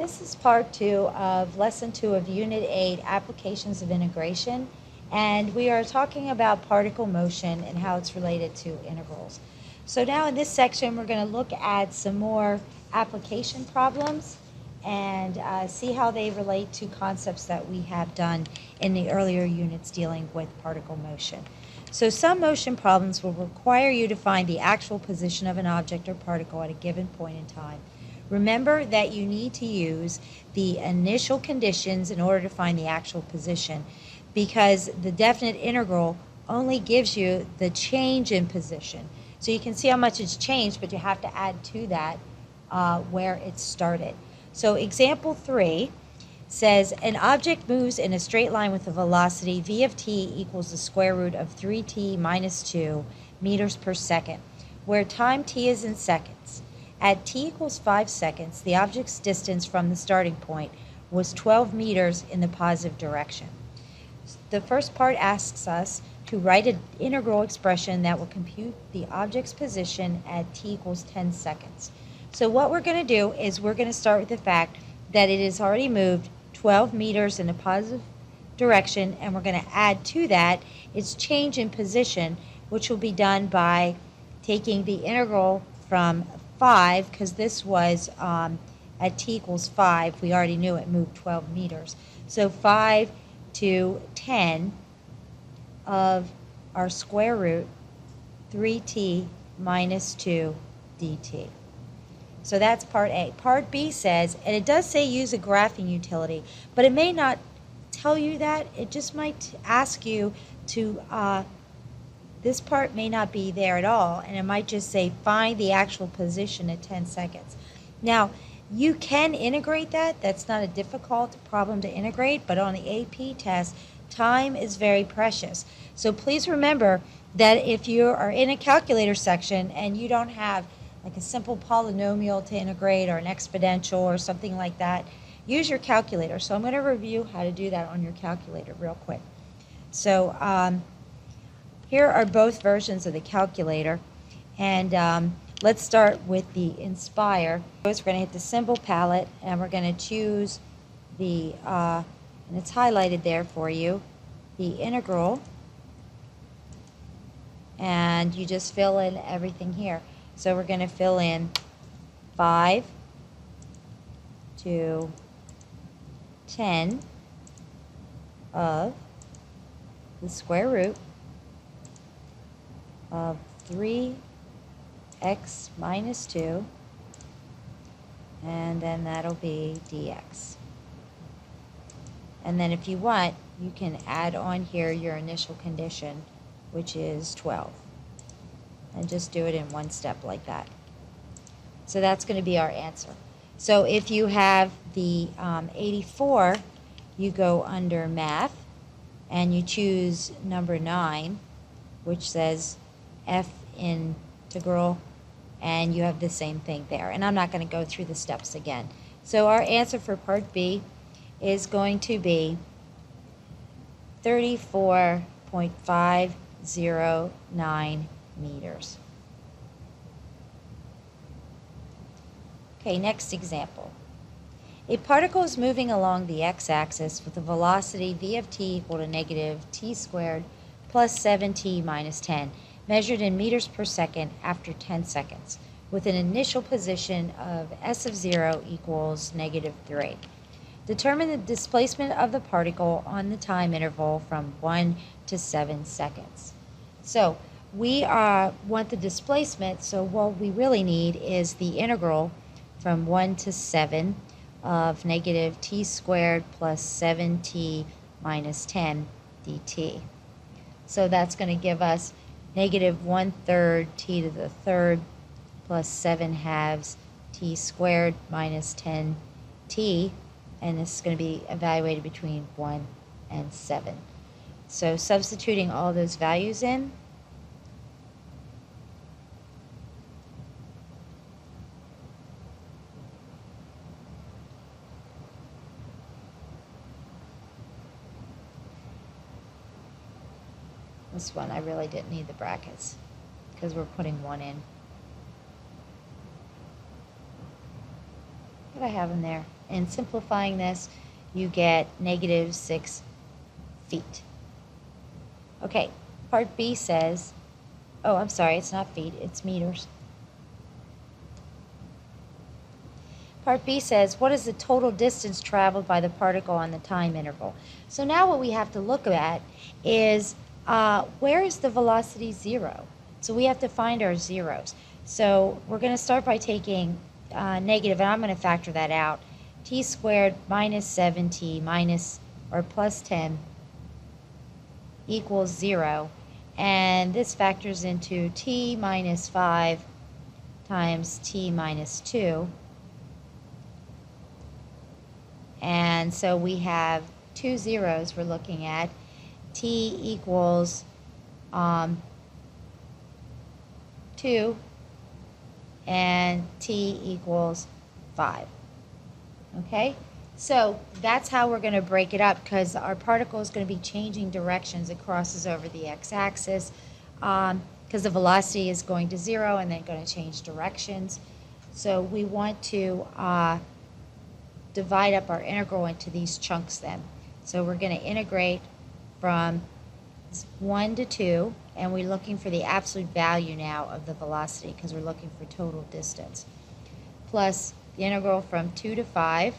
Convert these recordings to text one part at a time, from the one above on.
this is part 2 of lesson 2 of Unit 8, Applications of Integration, and we are talking about particle motion and how it's related to integrals. So now in this section, we're going to look at some more application problems and see how they relate to concepts that we have done in the earlier units dealing with particle motion. So some motion problems will require you to find the actual position of an object or particle at a given point in time. Remember that you need to use the initial conditions in order to find the actual position, because the definite integral only gives you the change in position. So you can see how much it's changed, but you have to add to that where it started. So example 3 says an object moves in a straight line with a velocity v of t equals the square root of 3t minus 2 meters per second, where time t is in seconds. At t equals 5 seconds, the object's distance from the starting point was 12 meters in the positive direction. The first part asks us to write an integral expression that will compute the object's position at t equals 10 seconds. So what we're going to do is we're going to start with the fact that it has already moved 12 meters in a positive direction, and we're going to add to that its change in position, which will be done by taking the integral from 5, because this was at t equals 5, we already knew it moved 12 meters. So 5 to 10 of our square root 3t minus 2 dt. So that's part A. Part B says, and it does say use a graphing utility, but it may not tell you that. It just might ask you to this part may not be there at all, and it might just say find the actual position at 10 seconds. Now, you can integrate that. That's not a difficult problem to integrate, but on the AP test, time is very precious. So please remember that if you are in a calculator section and you don't have like a simple polynomial to integrate or an exponential or something like that, use your calculator. So I'm going to review how to do that on your calculator real quick. So here are both versions of the calculator, and let's start with the Inspire. First, we're going to hit the symbol palette, and we're going to choose the, and it's highlighted there for you, the integral, and you just fill in everything here. So we're going to fill in 5 to 10 of the square root of 3x minus 2, and then that'll be dx. And then if you want, you can add on here your initial condition, which is 12. And just do it in one step like that. So that's going to be our answer. So if you have the 84, you go under Math, and you choose number 9, which says F integral, and you have the same thing there. And I'm not going to go through the steps again. So our answer for part B is going to be 34.509 meters. Okay, next example. A particle is moving along the x-axis with a velocity v of t equal to negative t squared plus 7t minus 10, measured in meters per second after 10 seconds, with an initial position of s of 0 equals negative 3. Determine the displacement of the particle on the time interval from 1 to 7 seconds. So we want the displacement, so what we really need is the integral from 1 to 7 of negative t squared plus 7t minus 10 dt. So that's going to give us negative 1/3 t to the third plus 7/2 t squared minus 10t, and this is going to be evaluated between 1 and 7. So substituting all those values in, this one I really didn't need the brackets because we're putting 1 in. what I have in there. And simplifying this, you get negative 6 feet. Okay, part B says, oh, I'm sorry, it's not feet, it's meters. Part B says, what is the total distance traveled by the particle on the time interval? So now what we have to look at is where is the velocity 0? So we have to find our zeros. So we're going to start by taking negative, and I'm going to factor that out. T squared minus 7t minus or plus 10 equals 0. And this factors into t minus 5 times t minus 2. And so we have two zeros we're looking at. T equals 2 and t equals 5. Okay? So that's how we're going to break it up, because our particle is going to be changing directions. It crosses over the x-axis because the velocity is going to 0 and then going to change directions. So we want to divide up our integral into these chunks then. So we're going to integrate from 1 to 2, and we're looking for the absolute value now of the velocity because we're looking for total distance, plus the integral from 2 to 5,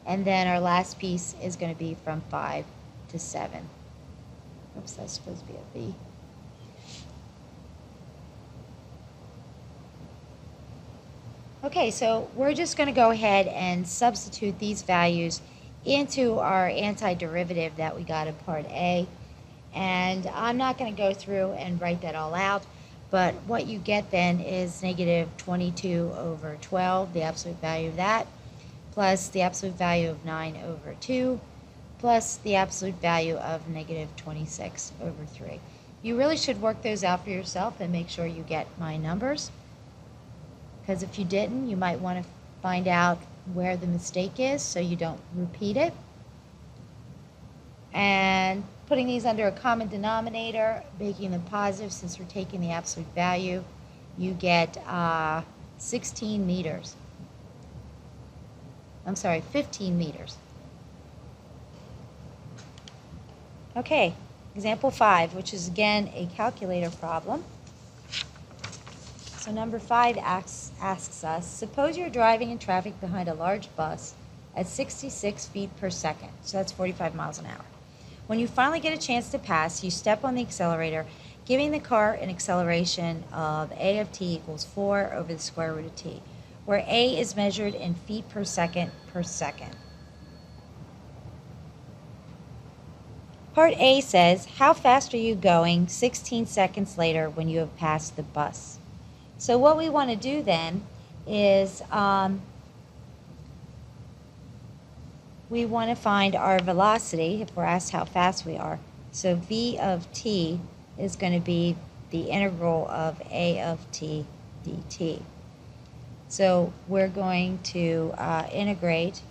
and then our last piece is going to be from 5 to 7. Oops, that's supposed to be a V. Okay, so we're just going to go ahead and substitute these values into our antiderivative that we got in part A. And I'm not going to go through and write that all out, but what you get then is negative 22 over 12, the absolute value of that, plus the absolute value of 9 over 2, plus the absolute value of negative 26 over 3. You really should work those out for yourself and make sure you get my numbers, because if you didn't, you might want to find out where the mistake is so you don't repeat it. And putting these under a common denominator, making them positive since we're taking the absolute value, you get 16 meters. I'm sorry, 15 meters. Okay, example 5, which is again a calculator problem. So number 5 asks us, suppose you're driving in traffic behind a large bus at 66 feet per second. So that's 45 miles an hour. When you finally get a chance to pass, you step on the accelerator, giving the car an acceleration of a of t equals 4 over the square root of t, where a is measured in feet per second per second. Part A says, how fast are you going 16 seconds later when you have passed the bus? So what we want to do then is we want to find our velocity if we're asked how fast we are. So v of t is going to be the integral of a of t dt. So we're going to integrate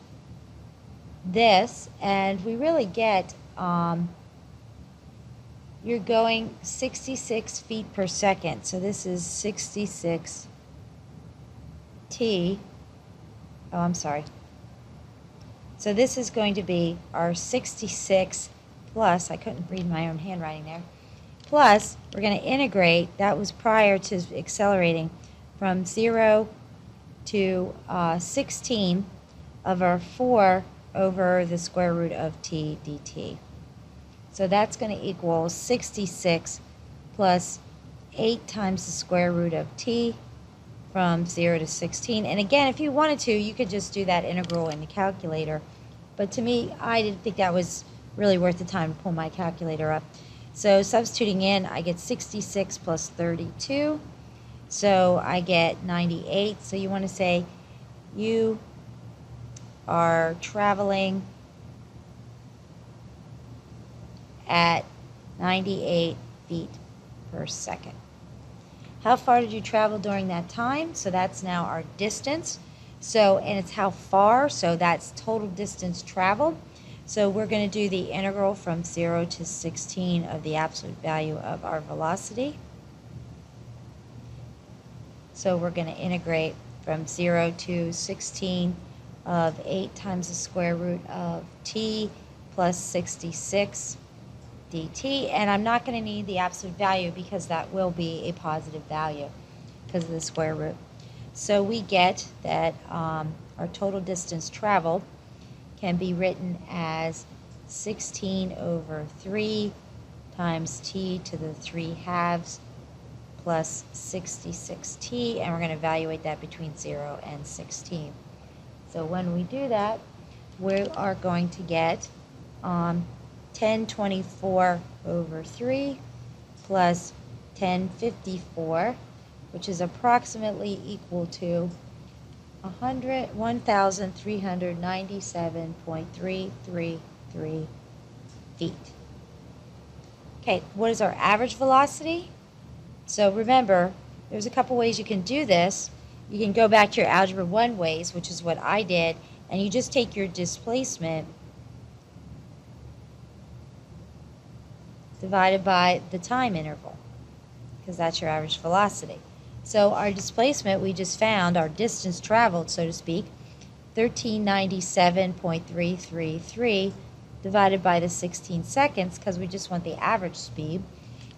this, and we really get you're going 66 feet per second. So this is 66 t. Oh, I'm sorry. So this is going to be our 66 plus, I couldn't read my own handwriting there, plus we're going to integrate, that was prior to accelerating, from 0 to 16 of our 4 over the square root of t dt. So that's going to equal 66 plus 8 times the square root of t from 0 to 16. And again, if you wanted to, you could just do that integral in the calculator. But to me, I didn't think that was really worth the time to pull my calculator up. So substituting in, I get 66 plus 32. So I get 98. So you want to say you are traveling at 98 feet per second. How far did you travel during that time? So that's now our distance. So, and it's how far, so that's total distance traveled. So we're going to do the integral from 0 to 16 of the absolute value of our velocity. So we're going to integrate from 0 to 16 of 8 times the square root of t plus 66 dt. And I'm not going to need the absolute value because that will be a positive value because of the square root. So we get that our total distance traveled can be written as 16 over 3 times t to the 3 halves plus 66t, and we're going to evaluate that between 0 and 16. So when we do that, we are going to get 1024 over 3 plus 1054, which is approximately equal to 1,397.333 feet. Okay, what is our average velocity? So remember, there's a couple ways you can do this. You can go back to your Algebra 1 ways, which is what I did, and you just take your displacement divided by the time interval, because that's your average velocity. So our displacement, we just found, our distance traveled, so to speak, 1397.333 divided by the 16 seconds, because we just want the average speed,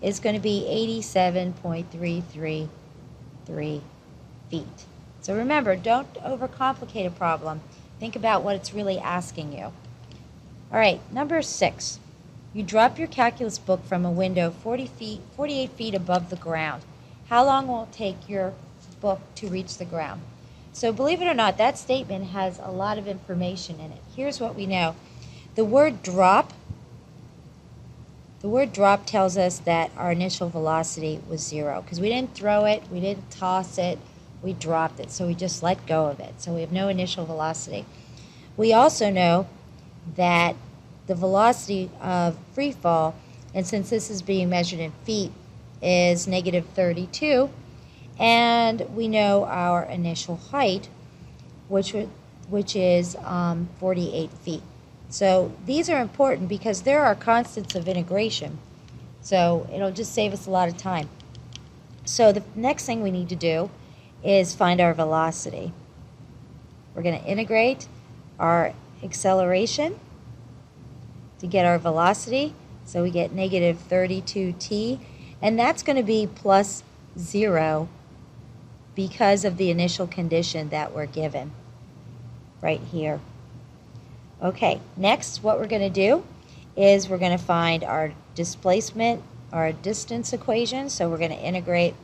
is going to be 87.333 feet. So remember, don't overcomplicate a problem. Think about what it's really asking you. All right, number 6. You drop your calculus book from a window 48 feet above the ground. How long will it take your book to reach the ground? So believe it or not, that statement has a lot of information in it. Here's what we know. The word drop tells us that our initial velocity was 0, because we didn't throw it, we didn't toss it, we dropped it, so we just let go of it. So we have no initial velocity. We also know that the velocity of free fall, and since this is being measured in feet, is negative 32, and we know our initial height, which is 48 feet. So these are important because there are constants of integration. So it'll just save us a lot of time. So the next thing we need to do is find our velocity. We're going to integrate our acceleration to get our velocity. So we get negative 32t, and that's going to be plus 0 because of the initial condition that we're given right here. Okay, next what we're going to do is we're going to find our displacement, our distance equation. So we're going to integrate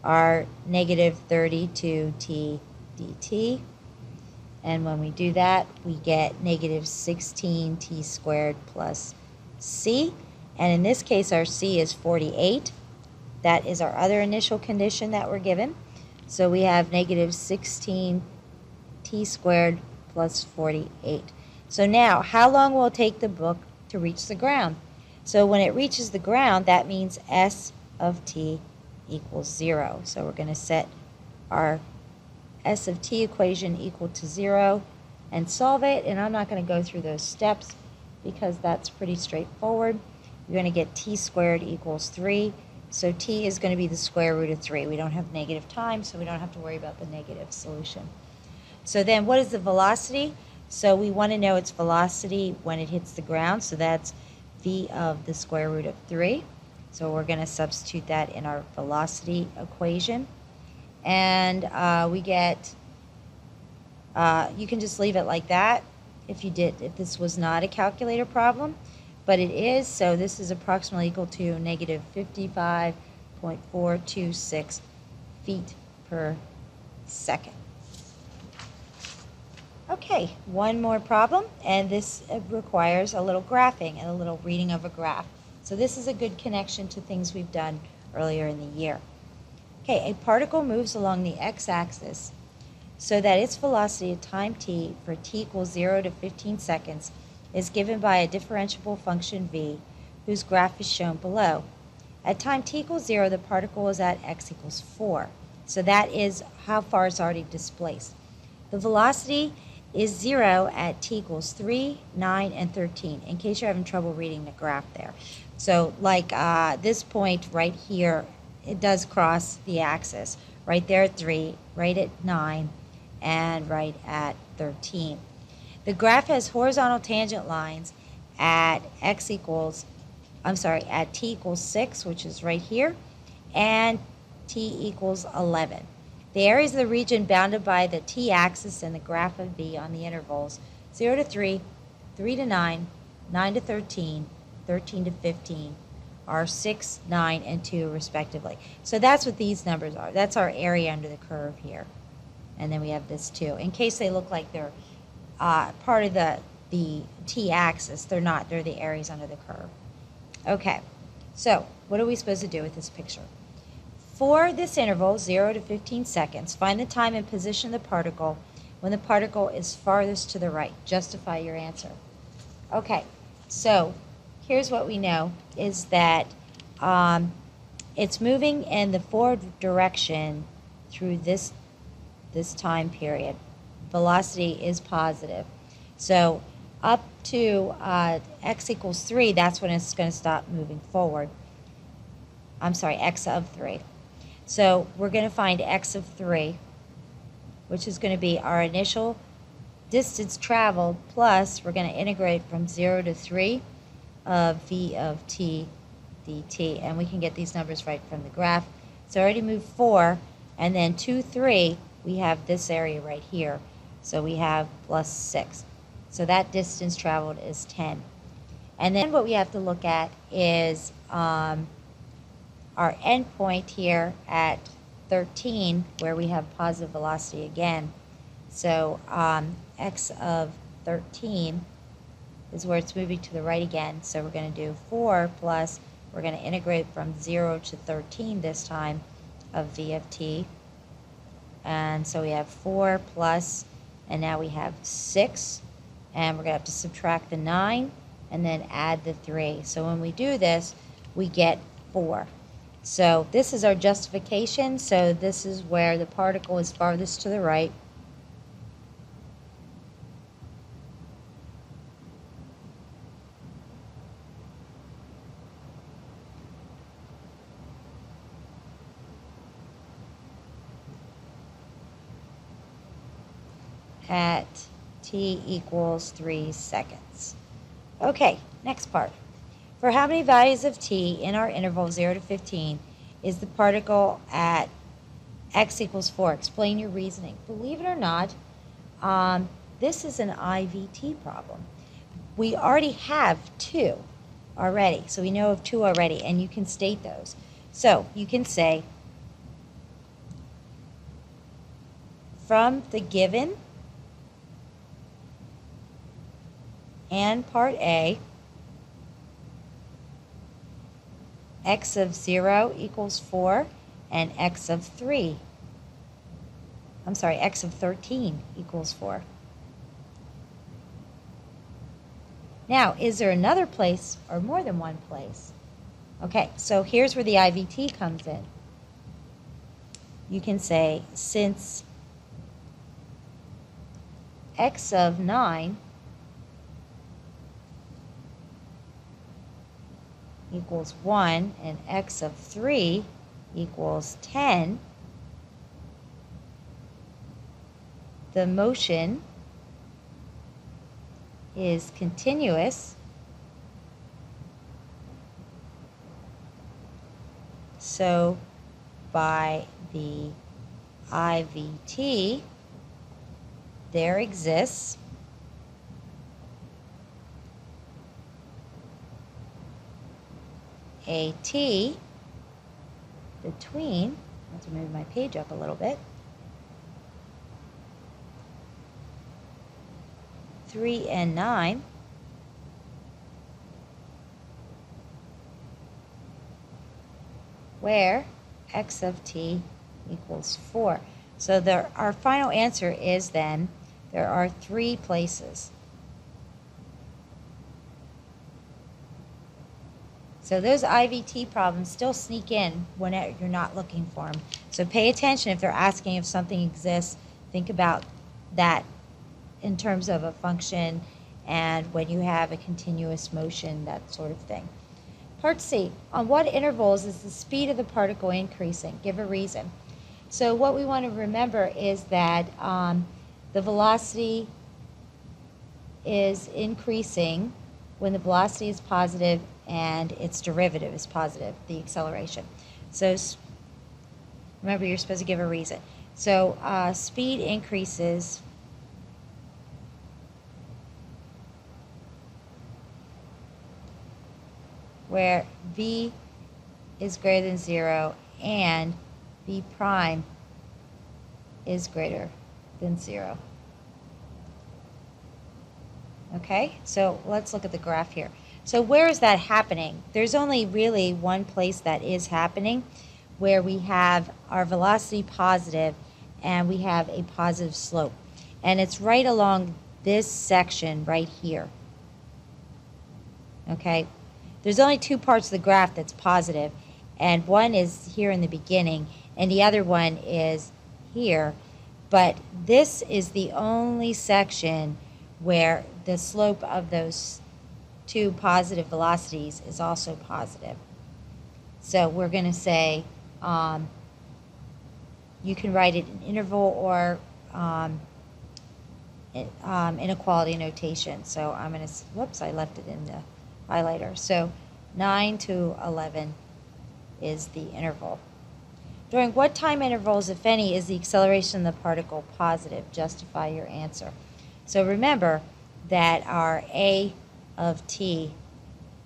our negative 32t dt. And when we do that, we get negative 16t squared plus c. And in this case, our c is 48. That is our other initial condition that we're given. So we have negative 16t squared plus 48. So now, how long will it take the book to reach the ground? So when it reaches the ground, that means s of t equals 0. So we're going to set our s of t equation equal to 0 and solve it. And I'm not going to go through those steps because that's pretty straightforward. You're going to get t squared equals 3. So t is going to be the square root of 3. We don't have negative time, so we don't have to worry about the negative solution. So then what is the velocity? So we want to know its velocity when it hits the ground. So that's v of the square root of 3. So we're going to substitute that in our velocity equation. And we get, you can just leave it like that if this was not a calculator problem. But it is, so this is approximately equal to negative 55.426 feet per second. Okay, one more problem, and this requires a little graphing and a little reading of a graph. So this is a good connection to things we've done earlier in the year. Okay, a particle moves along the x-axis so that its velocity at time t for t equals 0 to 15 seconds is given by a differentiable function v, whose graph is shown below. At time t equals 0, the particle is at x equals 4. So that is how far it's already displaced. The velocity is 0 at t equals 3, 9, and 13, in case you're having trouble reading the graph there. So like this point right here, it does cross the axis. right there at 3, right at 9, and right at 13. The graph has horizontal tangent lines at at t equals 6, which is right here, and t equals 11. The areas of the region bounded by the t-axis and the graph of v on the intervals 0 to 3, 3 to 9, 9 to 13, 13 to 15 are 6, 9, and 2 respectively. So that's what these numbers are. That's our area under the curve here. And then we have this 2. In case they look like they're part of the t-axis, they're not. They're the areas under the curve. Okay, so what are we supposed to do with this picture? For this interval, 0 to 15 seconds, find the time and position of the particle when the particle is farthest to the right. Justify your answer. Okay, so here's what we know is that it's moving in the forward direction through this time period. Velocity is positive. So up to x equals 3, that's when it's going to stop moving forward. I'm sorry, x of 3. So we're going to find x of 3, which is going to be our initial distance traveled, plus we're going to integrate from 0 to 3 of v of t dt. And we can get these numbers right from the graph. It's already moved 4, and then 2, 3, we have this area right here. So we have plus 6. So that distance traveled is 10. And then what we have to look at is our endpoint here at 13, where we have positive velocity again. So x of 13 is where it's moving to the right again. So we're going to do 4 plus, we're going to integrate from 0 to 13 this time of v of t. And so we have 4 plus, and now we have 6. And we're going to have to subtract the 9 and then add the 3. So when we do this, we get 4. So this is our justification. So this is where the particle is farthest to the right. At t equals 3 seconds. Okay, next part. For how many values of t in our interval 0 to 15 is the particle at x equals 4? Explain your reasoning. Believe it or not, this is an IVT problem. We already have 2 already, so we know of 2 already, and you can state those. So you can say, from the given and part A, x of 0 equals 4, and x of 13 equals 4. Now, is there another place or more than one place? Okay, so here's where the IVT comes in. You can say, since x of 9 equals 1 and x of 3 equals 10, the motion is continuous, so by the IVT there exists a t between, I have to move my page up a little bit, 3 and 9, where x of t equals 4. So our final answer is then there are 3 places. So those IVT problems still sneak in when you're not looking for them. So pay attention if they're asking if something exists. Think about that in terms of a function and when you have a continuous motion, that sort of thing. Part C, on what intervals is the speed of the particle increasing? Give a reason. So what we want to remember is that the velocity is increasing when the velocity is positive and its derivative is positive, the acceleration. So remember, you're supposed to give a reason. So speed increases where v is greater than 0 and v prime is greater than 0. Okay, so let's look at the graph here. So where is that happening? There's only really one place that is happening, where we have our velocity positive and we have a positive slope. And it's right along this section right here. Okay, there's only two parts of the graph that's positive, and one is here in the beginning and the other one is here. But this is the only section where the slope of those two positive velocities is also positive. So we're going to say, you can write it in interval or inequality notation. So I'm going to, whoops, I left it in the highlighter. So 9 to 11 is the interval. During what time intervals, if any, is the acceleration of the particle positive? Justify your answer. So remember that our a of t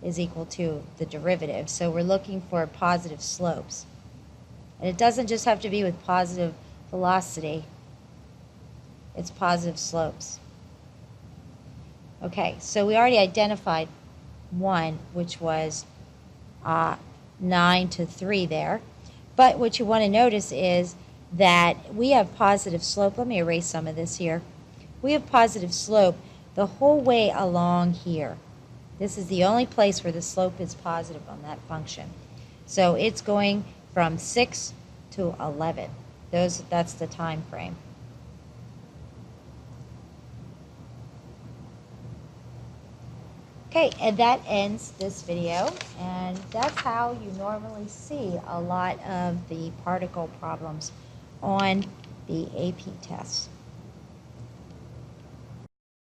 is equal to the derivative. So we're looking for positive slopes. And it doesn't just have to be with positive velocity. It's positive slopes. Okay, so we already identified one, which was 9 to 3 there. But what you want to notice is that we have positive slope. Let me erase some of this here. We have positive slope the whole way along here. This is the only place where the slope is positive on that function. So it's going from 6 to 11. That's the time frame. Okay, and that ends this video, and that's how you normally see a lot of the particle problems on the AP tests.